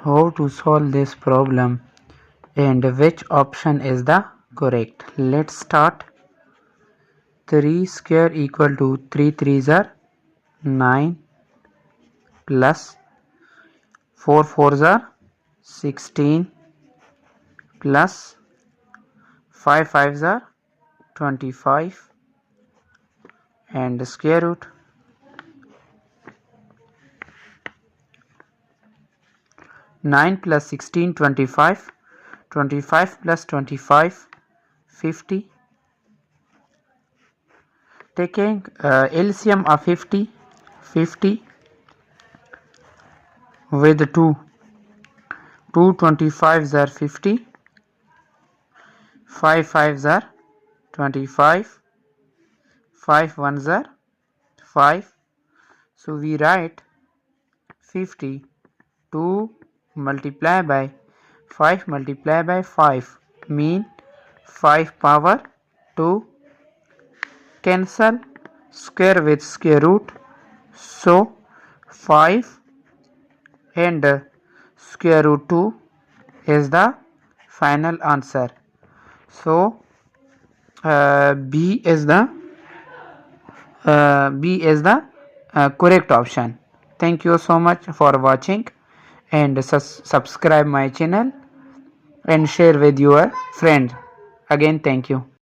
How to solve this problem and which option is the correct? Let's start. 3 square equal to 3 3s are 9 plus 4 4s are 16 plus 5 5s are 25 and square root. 9 plus 16 25, 25 plus 25 50. Taking LCM of 50 with 2 25s are 50, 5 5s are 25, 5 1s are 5. So we write 50 2 multiply by 5 multiply by 5 mean 5 power 2. Cancel square with square root, so 5 and square root 2 is the final answer. So B is the correct option. Thank you so much for watching, and subscribe my channel and share with your friends. Again, thank you.